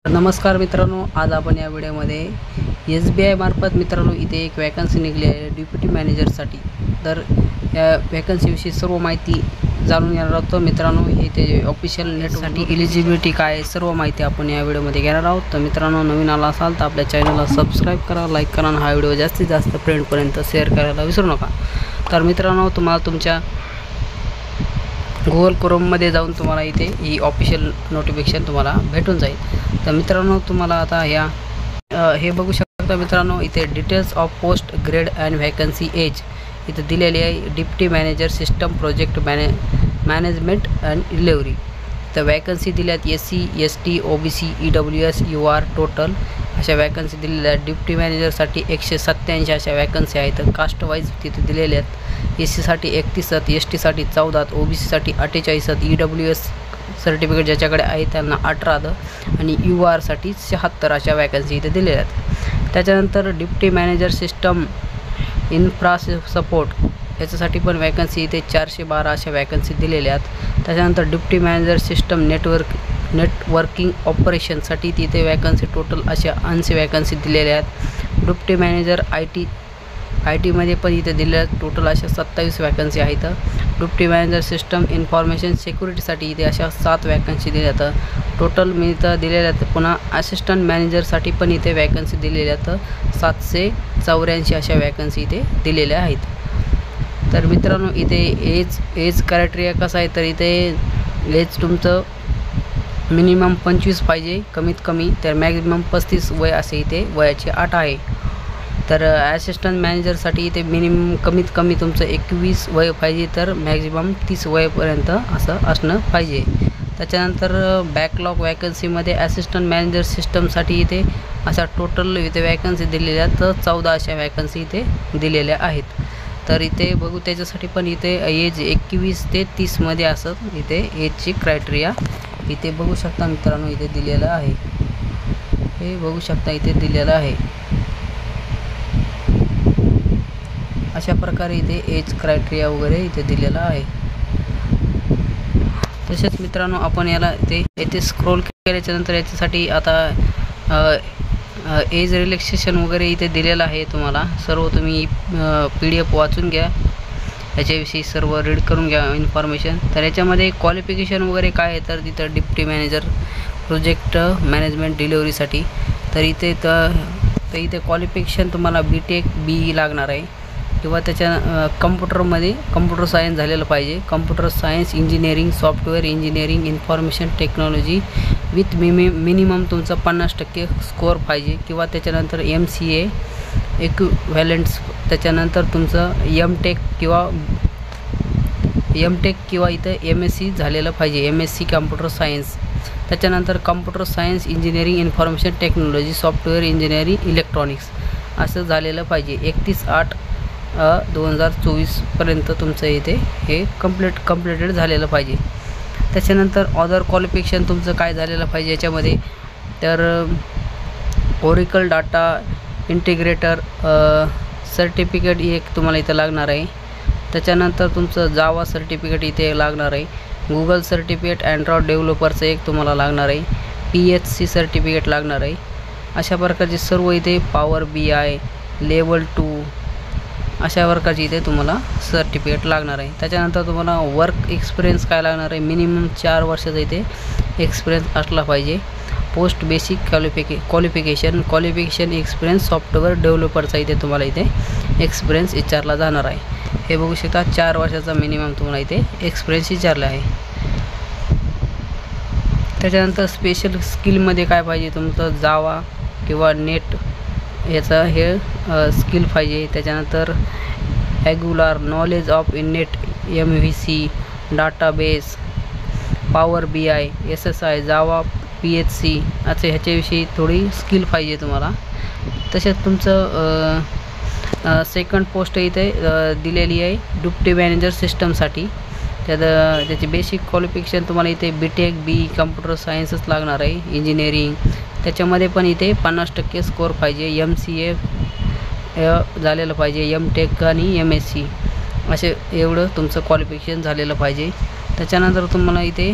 नमस्कार मित्रांनो, आज आपण या व्हिडिओमध्ये SBI मार्फत मित्रांनो इथे एक वॅकन्सी निघली आहे डेप्युटी मॅनेजरसाठी। तर या वॅकन्सीविषयी सर्व माहिती जाणून घेणार आहोत। तर मित्रांनो हे ते ऑफिशियल नेटसाठी एलिजिबिलिटी काय आहे सर्व माहिती आपण या व्हिडिओमध्ये घेणार आहोत। तर मित्रांनो नवीन आला असाल तर आपल्या चॅनलला सबस्क्राईब करा, लाईक करा आणि हा व्हिडिओ जास्तीत जास्त फ्रेंडपर्यंत शेअर करायला विसरू नका। तर मित्रांनो तुम्हाला तुमच्या गुगल क्रोममध्ये जाऊन तुम्हाला इथे ही ऑफिशियल नोटिफिकेशन तुम्हाला भेटून जाईल। तर मित्रांनो तुम्हाला आता हे बघू शकता मित्रांनो, इथे details of post grade and vacancy as इथे दिलेली आहे। Deputy manager system project management and delivery. तर वॅकन्सी दिल्यात SC ST OBC EWS UR total अशा वॅकन्सी दिलेल्या आहेत। डिप्टी मॅनेजरसाठी 187 अशा वॅकन्सी आहेत। कास्ट वाईज तिथे दिलेल्या आहेत। SC साठी 31, ST साठी 14, OBC साठी 48, EWS सर्टिफिकेट ज्याच्याकडे आहे त्यांना 18 आणि UR साठी 76 अशा वॅकन्सी इथे दिलेल्या आहेत। त्याच्यानंतर deputy manager system infra support याच्यासाठी पण वॅकन्सी इथे 412 अशा वॅकन्सी दिलेल्या आहेत। त्याच्यानंतर डिप्टी मॅनेजर सिस्टम नेटवर्किंग ऑपरेशनसाठी तिथे वॅकन्सी टोटल अशा 80 वॅकन्सी दिलेल्या आहेत। डिप्टी मॅनेजर IT मध्ये पण इथे दिलेल्या टोटल अशा 27 वॅकन्सी आहेत। डिप्टी मॅनेजर सिस्टम इन्फॉर्मेशन सिक्युरिटीसाठी इथे अशा 7 वॅकन्सी दिल्या आहेत। टोटल मी इथं दिलेल्या आहेत। पुन्हा असिस्टंट मॅनेजरसाठी पण इथे वॅकन्सी दिलेल्या आहेत। 784 अशा वॅकन्सी इथे दिलेल्या आहेत। तर मित्रांनो इथे एज क्रायटेरिया कसा आहे, तर इथे एज तुमचं मिनिमम 25 पाहिजे कमीत कमी, तर मॅक्झिमम 35 वय असे इथे वयाची अट आहे। तर असिस्टंट मॅनेजरसाठी इथे मिनिमम कमीत कमी तुमचं 21 वय पाहिजे, तर मॅक्झिमम 30 वयपर्यंत असं असणं पाहिजे। त्याच्यानंतर बॅकलॉग वॅकन्सीमध्ये असिस्टंट मॅनेजर सिस्टमसाठी इथे अशा टोटल इथे वॅकन्सी दिलेल्या आहेत। तर 14 अशा वॅकन्सी इथे दिलेल्या आहेत। तर इथे बघू त्याच्यासाठी पण इथे एज 21 ते 30 मध्ये असत इथे एजची क्रायटेरिया इथे बघू शकता मित्रांनो इथे दिलेलं आहे। हे बघू शकता इथे दिलेलं आहे। अशा प्रकारे इथे एज क्रायटेरिया वगैरे इथे दिलेला आहे। तसेच मित्रांनो आपण याला इथे स्क्रोल केल्याच्या नंतर याच्यासाठी आता एज रिलॅक्सेशन वगैरे इथे दिलेलं आहे। तुम्हाला सर्व तुम्ही PDF वाचून घ्या, याच्याविषयी सर्व रीड करून घ्या इन्फॉर्मेशन। तर याच्यामध्ये क्वालिफिकेशन वगैरे काय आहे, तर तिथं डिप्टी मॅनेजर प्रोजेक्ट मॅनेजमेंट डिलिव्हरीसाठी तर इथे क्वालिफिकेशन तुम्हाला BTech BE लागणार आहे किंवा त्याच्या कम्प्युटर सायन्स झालेलं पाहिजे। Computer science engineering, software engineering, information technology with minimum तुमचा 50% स्कोअर पाहिजे किंवा त्याच्यानंतर MCA इक्विव्हॅलंट्स, त्याच्यानंतर तुमचं M.Tech किंवा इथं MSc झालेलं पाहिजे, MSc कम्प्युटर सायन्स। त्याच्यानंतर computer science engineering, information technology, software engineering, electronics असं झालेलं पाहिजे। 31/8/2024 पर्यंत तुमचं इथे हे कंप्लीटेड झालेलं पाहिजे। त्याच्यानंतर अदर क्वालिफिकेशन तुमचं काय झालेलं पाहिजे याच्यामध्ये, तर ओरेकल डाटा इंटिग्रेटर सर्टिफिकेट एक तुम्हाला इथं लागणार आहे। त्याच्यानंतर तुमचं जावा सर्टिफिकेट इथे लागणार आहे। गुगल सर्टिफिकेट अँड्रॉइड डेव्हलपरचं एक तुम्हाला लागणार आहे। PHC सर्टिफिकेट लागणार आहे। अशा प्रकारचे सर्व इथे पॉवर BI लेवल 2 अशा प्रकारची इथे तुम्हाला सर्टिफिकेट लागणार आहे। त्याच्यानंतर तुम्हाला वर्क एक्सपिरियन्स काय लागणार आहे, मिनिमम 4 वर्षाचा इथे एक्सपिरियन्स असला पाहिजे। Post basic qualification experience software डेव्हलपरचा इथे तुम्हाला इथे एक्सपिरियन्स विचारला जाणार आहे। हे बघू शकता 4 वर्षाचा मिनिमम तुम्हाला इथे एक्सपिरियन्स विचारला आहे। त्याच्यानंतर स्पेशल स्किलमध्ये काय पाहिजे, तुमचं जावा किंवा नेट याचा हे स्किल पाहिजे। त्याच्यानंतर Angular knowledge of net MVC database, power BI SSI Java PHC असे ह्याच्याविषयी थोडी स्किल पाहिजे तुम्हाला। तसेच तुमचं सेकंड पोस्ट इथे दिलेली आहे डिप्टी मॅनेजर सिस्टमसाठी। त्याची बेसिक क्वालिफिकेशन तुम्हाला इथे BTech BE कम्प्युटर सायन्सच लागणार आहे, इंजिनिअरिंग। त्याच्यामध्ये पण इथे 50% स्कोअर पाहिजे। MCA झालेलं पाहिजे, M.Tech आणि MSc असे एवढं तुमचं क्वालिफिकेशन झालेलं पाहिजे। त्याच्यानंतर तुम्हाला इथे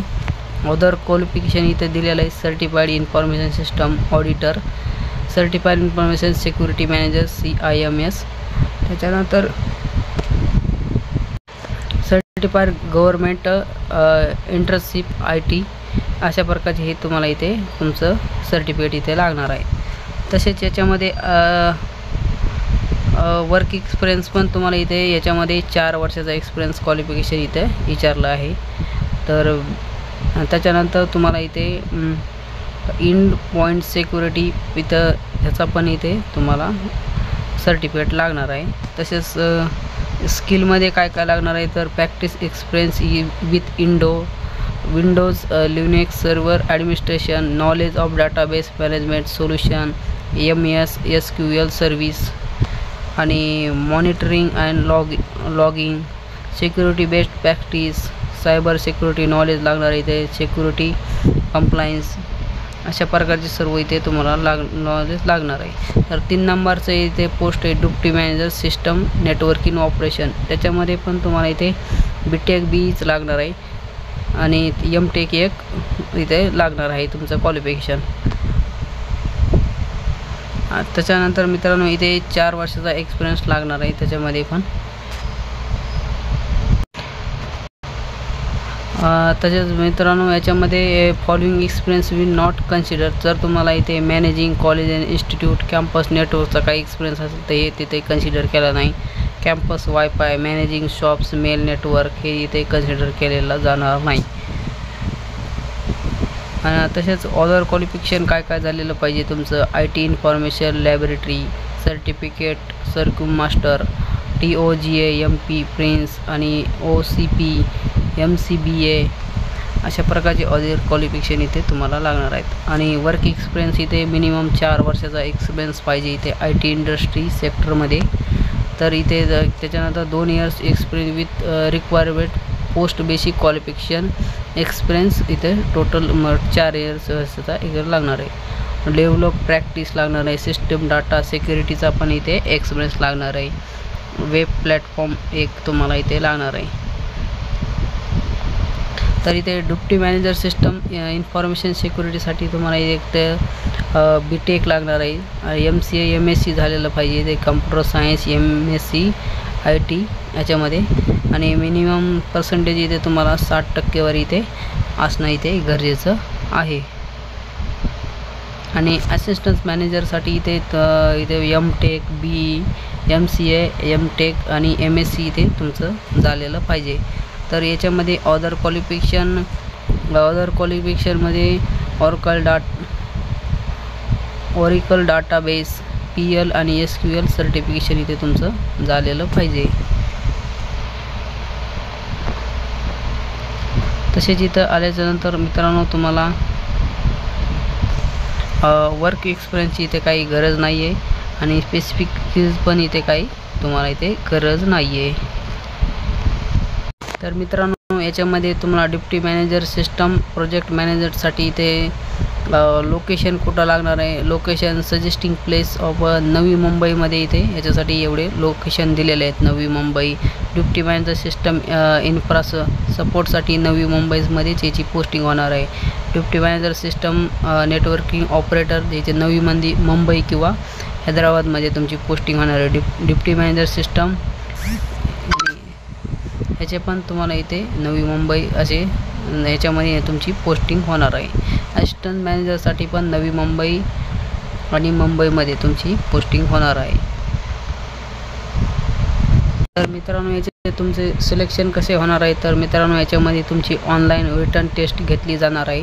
अदर क्वालिफिकेशन इथे दिलेलं आहे certified information system auditor, certified information security manager CIMS, त्याच्यानंतर सर्टिफाईड गव्हर्नमेंट इंटर्नशिप IT, अशा प्रकारचे हे तुम्हाला इथे तुमचं सर्टिफिकेट इथे लागणार आहे. तसेच याच्यामध्ये वर्क एक्सपिरियन्स पण तुम्हाला इथे याच्यामध्ये 4 वर्षाचा एक्सपिरियन्स क्वालिफिकेशन इथे विचारलं आहे. तर त्याच्यानंतर तुम्हाला इथे इंड पॉईंट सिक्युरिटी इथं ह्याचा पण इथे तुम्हाला सर्टिफिकेट लागणार आहे. तसेच स्किलमध्ये काय काय लागणार आहे तर practice experience with Windows Linux server administration, knowledge of database management solution, MS SQL service आणि monitoring and logging, security based practice, cyber security knowledge लागणार आहे इथे, सिक्युरिटी कंप्लायन्स, अशा प्रकारचे सर्व इथे तुम्हाला नॉलेज लागणार आहे. तर 3 नंबरचं इथे पोस्ट आहे deputy manager system networking operation, त्याच्यामध्ये पण तुम्हाला इथे BTech BEच लागणार आहे आणि MTech 1 इथे लागणार आहे तुमचं क्वालिफिकेशन. त्याच्यानंतर मित्रांनो इथे 4 वर्षाचा एक्सपिरियन्स लागणार आहे त्याच्यामध्ये पण. तसेच मित्रांनो याच्यामध्ये following experience will not consider, जर तुम्हाला इथे managing college and institute campus नेटवर्कचा काही एक्सपिरियन्स असेल तर हे तिथे कन्सिडर केला नाही. Campus wifi managing shops mail network हे इथे कन्सिडर केलेलं जाणार नाही. तसेच अदर क्वालिफिकेशन काय काय झालेलं पाहिजे तुमचं IT information laboratory certificate, scrum master, TOGA MP prince आणि OCP MCBA, अशा प्रकारचे अदर क्वालिफिकेशन इथे तुम्हाला लागणार आहेत. आणि वर्क एक्सपिरियन्स इथे मिनिमम 4 वर्षाचा एक्सपिरियन्स पाहिजे इथे IT इंडस्ट्री सेक्टरमध्ये. तर इथे त्याच्यानंतर 2 years experience with requirement post basic qualification experience इथे टोटल 4 इयर्सचा लागणार आहे. डेव्हलप प्रॅक्टिस लागणार आहे. सिस्टम डाटा सिक्युरिटीचा पण इथे एक्सपिरियन्स लागणार आहे. वेब प्लॅटफॉर्म एक तुम्हाला इथे लागणार आहे. तर इथे डिप्टी मॅनेजर सिस्टम इन्फॉर्मेशन सिक्युरिटीसाठी तुम्हाला एक तर BTech लागणार आहे. MCA MSc झालेलं पाहिजे इथे, कम्प्युटर सायन्स MSc IT याच्यामध्ये, आणि मिनिमम पर्सेंटेज इथे तुम्हाला 60% वर इथे असणं इथे गरजेचं आहे. आणि असिस्टंट मॅनेजरसाठी इथे MTech BE MCA MTech आणि MSc इथे तुमचं झालेलं पाहिजे. तर याच्यामध्ये अदर क्वालिफिकेशनमध्ये ऑरिकल डाटाबेस PL आणि SQL सर्टिफिकेशन इथे तुमचं झालेलं पाहिजे. तसेच इथं आल्याच्यानंतर मित्रांनो तुम्हाला वर्क एक्सपिरियन्सची इथे काही गरज नाही आहे आणि स्पेसिफिक स्किल्स पण इथे काही तुम्हाला इथे गरज नाही आहे. तर मित्रांनो याच्यामध्ये तुम्हाला डिप्टी मॅनेजर सिस्टम प्रोजेक्ट मॅनेजरसाठी इथे लोकेशन कुठं लागणार आहे, लोकेशन सजेस्टिंग प्लेस ऑफ नवी मुंबईमध्ये इथे याच्यासाठी एवढे लोकेशन दिलेले आहेत. Navi Mumbai deputy manager system infra सपोर्टसाठी नवी मुंबईमध्येच याची पोस्टिंग होणार आहे. Deputy manager system networking operator ज्याचे नवी मुंबई किंवा हैदराबादमध्ये तुमची पोस्टिंग होणार आहे. डिप्टी मॅनेजर सिस्टम याचे पण तुम्हाला इथे नवी मुंबई असे याच्यामध्ये तुमची पोस्टिंग होणार आहे. असिस्टंट मॅनेजरसाठी पण नवी मुंबई आणि मुंबईमध्ये तुमची पोस्टिंग होणार आहे. तर मित्रांनो याचे तुमचे सिलेक्शन कसे होणार आहे तर मित्रांनो याच्यामध्ये तुमची ऑनलाईन रिटर्न टेस्ट घेतली जाणार आहे.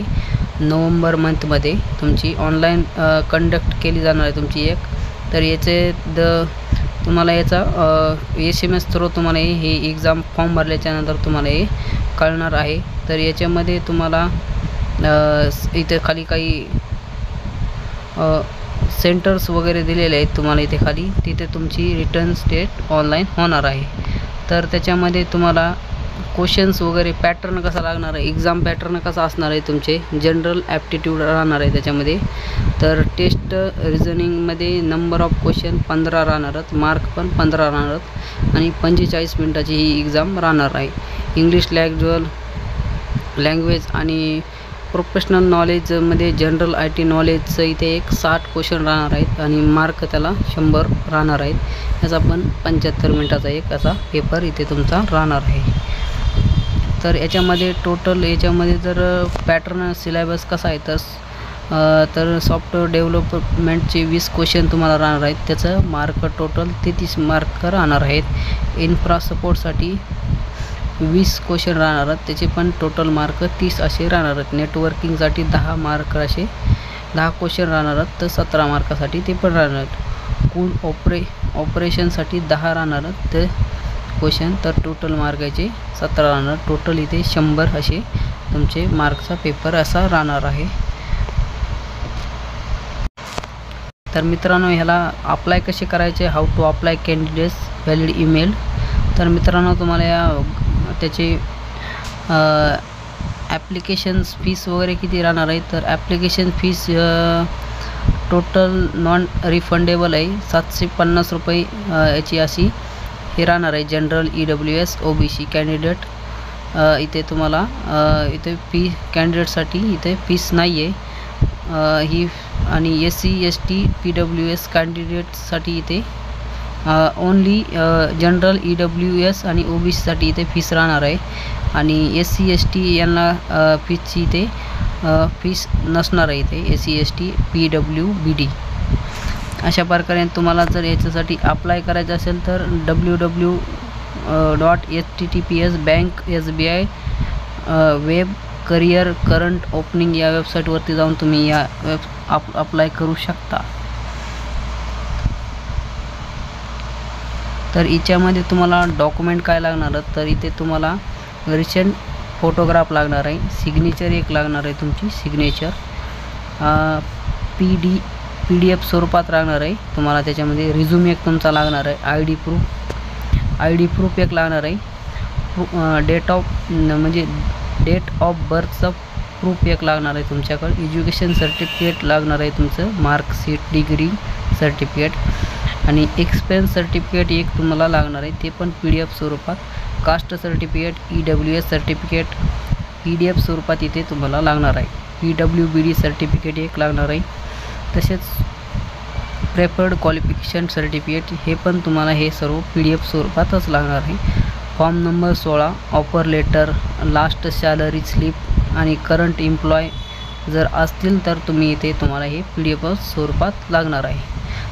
नोव्हेंबर मंथमध्ये तुमची ऑनलाईन कंडक्ट केली जाणार आहे तुमची एक. तर याचे तुम्हाला याचा SMS थ्रू तुम्हाला हे एक्झाम फॉर्म भरल्याच्यानंतर तुम्हाला हे कळणार आहे. तर याच्यामध्ये तुम्हाला इथे खाली काही सेंटर्स वगैरे दिलेले आहेत तुम्हाला इथे खाली, तिथे तुमची रिटर्न टेस्ट ऑनलाईन होणार आहे. तर त्याच्यामध्ये तुम्हाला क्वेश्चन्स वगैरे पॅटर्न कसा लागणार आहे, एक्झाम पॅटर्न कसा असणार आहे, तुमचे जनरल ॲप्टिट्यूड राहणार आहे त्याच्यामध्ये. तर टेस्ट रिझनिंगमध्ये नंबर ऑफ क्वेश्चन 15 राहणारच, मार्क पण 15 राहणार आणि 45 मिनिटाची ही एक्झाम राहणार आहे. इंग्लिश लँग्वेज आणि प्रोफेशनल नॉलेजमध्ये जनरल IT नॉलेजचं इथे एक 60 क्वेश्चन राहणार आहेत आणि मार्क त्याला 100 राहणार आहेत. याचा पण 75 मिनिटाचा एक असा पेपर इथे तुमचा राहणार आहे. तर याच्यामध्ये टोटल जर पॅटर्न सिलेबस कसा आहे तर सॉफ्टवेअर डेव्हलपमेंटचे 20 क्वेश्चन तुम्हाला राहणार आहेत. त्याचं मार्क टोटल 33 मार्क राहणार आहेत. इन्फ्रा सपोर्टसाठी 20 क्वेश्चन राहणार आहेत, त्याचे पण टोटल मार्क 30 असे राहणार आहेत. नेटवर्किंगसाठी 10 मार्क असे 10 क्वेश्चन राहणार आहेत, तर 17 मार्कासाठी ते पण राहणार आहेत. कूल ऑपरेशनसाठी 10 राहणार आहेत ते क्वेश्चन, तर टोटल मार्काचे 17 राहणार. टोटल इथे 100 असे तुमचे मार्कचा पेपर असा राहणार आहे. तर मित्रांनो, ह्याला अप्लाय कसे करायचे, how to apply candidates valid email. तर मित्रांनो, तुम्हाला त्याचे ॲप्लिकेशन्स फीस वगैरे किती राहणार आहे. तर application fees total non refundable आहे, 750 रुपये याची अशी हे राहणार आहे. जनरल EWS OBC कॅन्डिडेट इथे तुम्हाला इथे कॅन्डिडेटसाठी इथे फीस नाही आहे ही. आणि SC ST PWS कॅन्डिडेटसाठी इथे ओनली जनरल EWS आणि OBCसाठी इथे फीस राहणार आहे. आणि SC ST यांना फीसची इथे फीस नसणार आहे इथे SC ST PWBD. अशा प्रकारे तुम्हाला जर याच्यासाठी अप्लाय करायचं असेल तर www.https bank SBI web career current opening या वेबसाईटवरती जाऊन तुम्ही या अप्लाय करू शकता. तर याच्यामध्ये तुम्हाला डॉक्युमेंट काय लागणार, तर इथे तुम्हाला रिसेंट फोटोग्राफ लागणार आहे, सिग्नेचर एक लागणार आहे, तुमची सिग्नेचर PDF स्वरूपात लागणार आहे तुम्हाला. त्याच्यामध्ये रिझ्यूम एक तुमचा लागणार आहे, ID प्रूफ एक लागणार आहे, डेट ऑफ बर्थचा प्रूफ एक लागणार आहे तुमच्याकडे, एज्युकेशन सर्टिफिकेट लागणार आहे तुमचं, मार्कशीट डिग्री सर्टिफिकेट आणि एक्सपेन्स सर्टिफिकेट एक तुम्हाला लागणार आहे, ते पण PDF स्वरूपात. Caste certificate EWS certificate PDF स्वरूपात इथे तुम्हाला लागणार आहे. PWBD सर्टिफिकेट एक लागणार आहे. तसेच प्रेफर्ड क्वालिफिकेशन सर्टिफिकेट हे पण तुम्हाला हे सर्व PDF स्वरूपातच लागणार आहे. Form number 16 offer letter, last salary slip and current employ जर असतील तर तुम्ही इथे तुम्हाला हे PDF स्वरूपात लागणार आहे.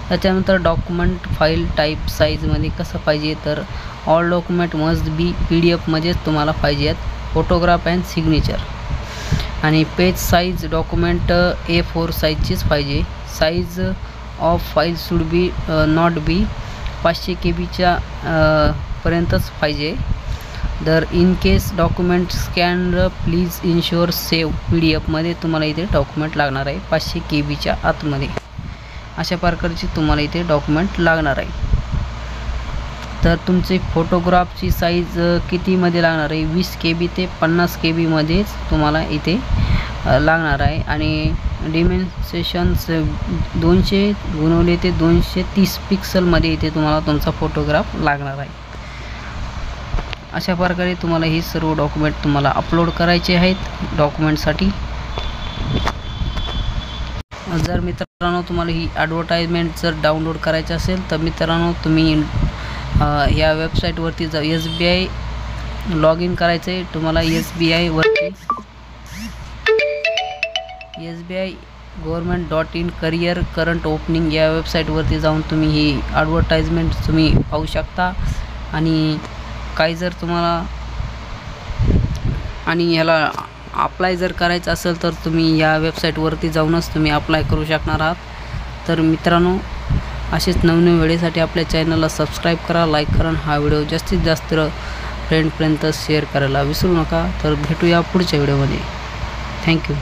त्याच्यानंतर डॉक्युमेंट फाईल टाईप साईजमध्ये कसं पाहिजे, तर ऑल डॉक्युमेंट मस्ट बी PDFमध्येच तुम्हाला पाहिजे आहेत, फोटोग्राफ अँड सिग्नेचर. आणि पेज साईज डॉक्युमेंट A4 साईजचीच पाहिजे. Size of file should be not be 500 KB पर्यंतच पाहिजे. तर in case document scan please ensure save PDF मध्ये तुम्हाला इथे डॉक्युमेंट लागणार आहे 500 KB आतमध्ये. अशा प्रकारची तुम्हाला इथे डॉक्युमेंट लागणार आहे. तर तुमचे फोटोग्राफची साईज कितीमध्ये लागणार आहे, 20 KB ते 50 KB मध्येच तुम्हाला इथे लागणार आहे. आणि डिमेन्सेशन्स 200 गुणवले ते 230 पिक्सलमध्ये इथे तुम्हाला तुमचा फोटोग्राफ लागणार आहे. अशा प्रकारे तुम्हाला हे सर्व डॉक्युमेंट तुम्हाला अपलोड करायचे आहेत. डॉक्युमेंटसाठी जर मित्रांनो तुम्हाला ही ॲडव्हर्टाइजमेंट जर डाउनलोड करायची असेल तर मित्रांनो तुम्ही या वेबसाईटवरती जा. SBI लॉग इन करायचं आहे तुम्हाला. SBI government.in career current opening या वेबसाईटवरती जाऊन तुम्ही ही ॲडव्हर्टाइजमेंट तुम्ही पाहू शकता. आणि काही जर तुम्हाला आणि ह्याला अप्लाय जर करायचं असेल तर तुम्ही या वेबसाईटवरती जाऊनच तुम्ही अप्लाय करू शकणार आहात. तर मित्रांनो, असेच नवनवीन व्हिडिओसाठी आपल्या चॅनलला सबस्क्राईब करा, लाईक करा, हा व्हिडिओ जास्तीत जास्त फ्रेंडपर्यंत शेअर करायला विसरू नका. तर भेटूया पुढच्या व्हिडिओमध्ये. थँक्यू.